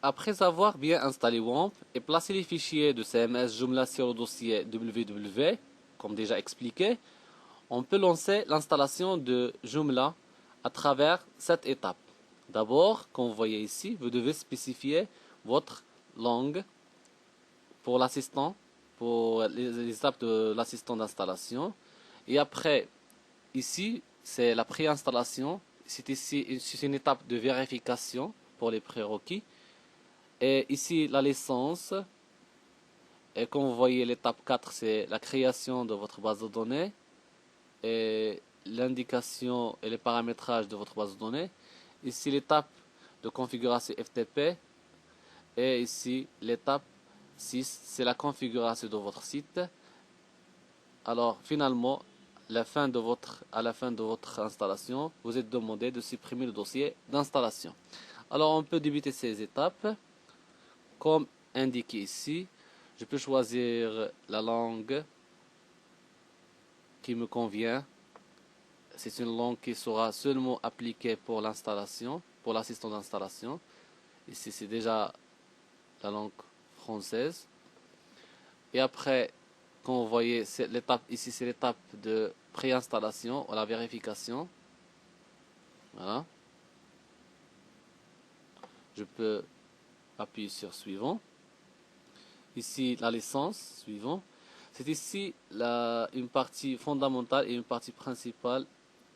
Après avoir bien installé WAMP et placé les fichiers de CMS Joomla sur le dossier www, comme déjà expliqué, on peut lancer l'installation de Joomla à travers cette étape. D'abord, comme vous voyez ici, vous devez spécifier votre langue pour l'assistant, pour les étapes de l'assistant d'installation. Et après, ici, c'est la préinstallation. C'est ici c'est une étape de vérification pour les prérequis. Et ici, la licence. Et comme vous voyez, l'étape 4, c'est la création de votre base de données et l'indication et le paramétrage de votre base de données. Ici, l'étape de configuration FTP. Et ici, l'étape 6, c'est la configuration de votre site. Alors, finalement, à la fin de votre installation, vous êtes demandé de supprimer le dossier d'installation. Alors, on peut débuter ces étapes. Comme indiqué ici, je peux choisir la langue qui me convient. C'est une langue qui sera seulement appliquée pour l'installation, pour l'assistant d'installation. Ici, c'est déjà la langue française. Et après, comme vous voyez, l'étape ici, c'est l'étape de préinstallation ou la vérification. Voilà. Je peux appuyer sur suivant. Ici, la licence, suivant. C'est ici une partie fondamentale et une partie principale.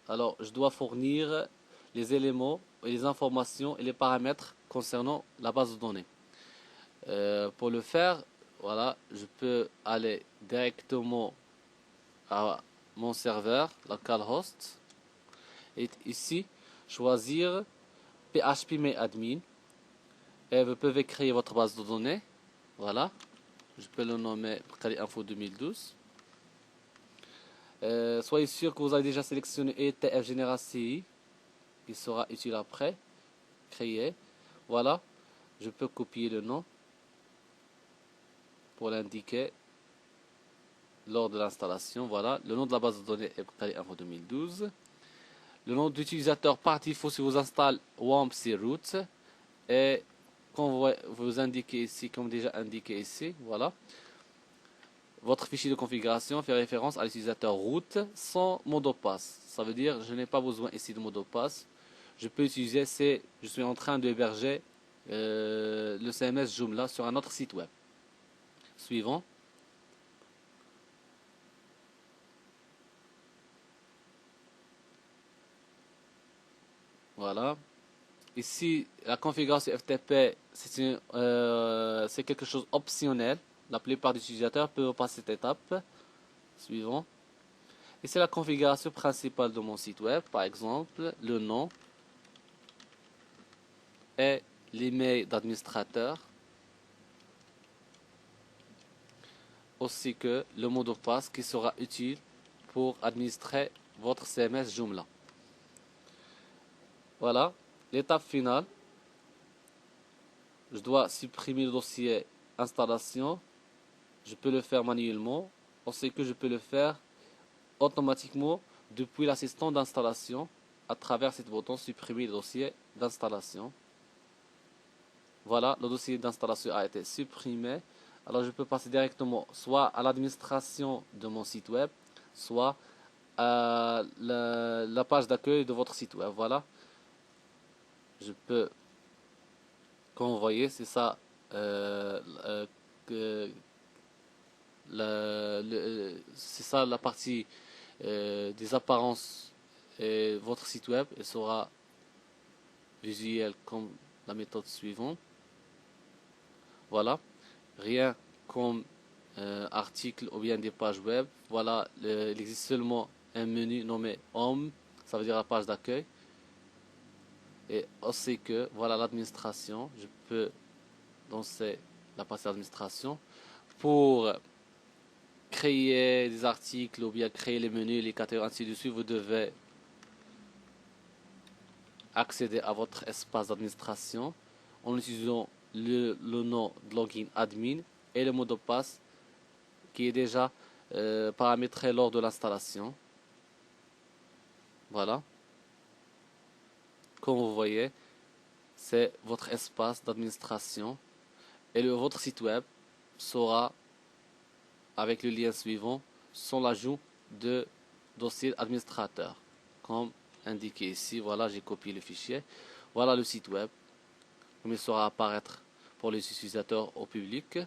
Alors, je dois fournir les éléments et les informations et les paramètres concernant la base de données. Pour le faire, voilà, je peux aller directement à mon serveur, localhost, et ici, choisir phpMyAdmin, et vous pouvez créer votre base de données. Voilà, je peux le nommer Pcari Info 2012. Soyez sûr que vous avez déjà sélectionné ETF General CI, qui sera utile après. Créer. Voilà, je peux copier le nom pour l'indiquer lors de l'installation. Voilà, le nom de la base de données est Pcari Info 2012. Le nom d'utilisateur par défaut si vous installez WAMP c'est root. Et comme vous indiquez ici, comme déjà indiqué ici, voilà. Votre fichier de configuration fait référence à l'utilisateur root sans mot de passe. Ça veut dire je n'ai pas besoin ici de mot de passe. Je peux utiliser, je suis en train d'héberger le CMS Joomla sur un autre site web. Suivant. Voilà. Ici, la configuration FTP, c'est quelque chose optionnel. La plupart des utilisateurs peuvent passer cette étape. Suivant. Et c'est la configuration principale de mon site web, par exemple, le nom et l'email d'administrateur, ainsi que le mot de passe qui sera utile pour administrer votre CMS Joomla. Voilà, l'étape finale. Je dois supprimer le dossier installation. Je peux le faire manuellement, ainsi que je peux le faire automatiquement depuis l'assistant d'installation à travers ce bouton supprimer le dossier d'installation. Voilà, le dossier d'installation a été supprimé. Alors je peux passer directement soit à l'administration de mon site web, soit à la page d'accueil de votre site web. Voilà, je peux, comme vous voyez, c'est ça, que c'est ça la partie des apparences et votre site web et sera visuel comme la méthode suivante. Voilà, rien comme article ou bien des pages web. Voilà, il existe seulement un menu nommé Home, ça veut dire la page d'accueil. Et aussi que, voilà l'administration, je peux lancer la partie d'administration. Pour créer des articles ou bien créer les menus, les catégories, ainsi de suite, vous devez accéder à votre espace d'administration en utilisant le nom de login admin et le mot de passe qui est déjà paramétré lors de l'installation. Voilà. Comme vous voyez, c'est votre espace d'administration et votre site web sera avec le lien suivant sans l'ajout de dossier administrateur. Comme indiqué ici, voilà, j'ai copié le fichier. Voilà le site web, comme il sera apparaître pour les utilisateurs au public.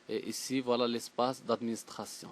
Et ici, voilà l'espace d'administration.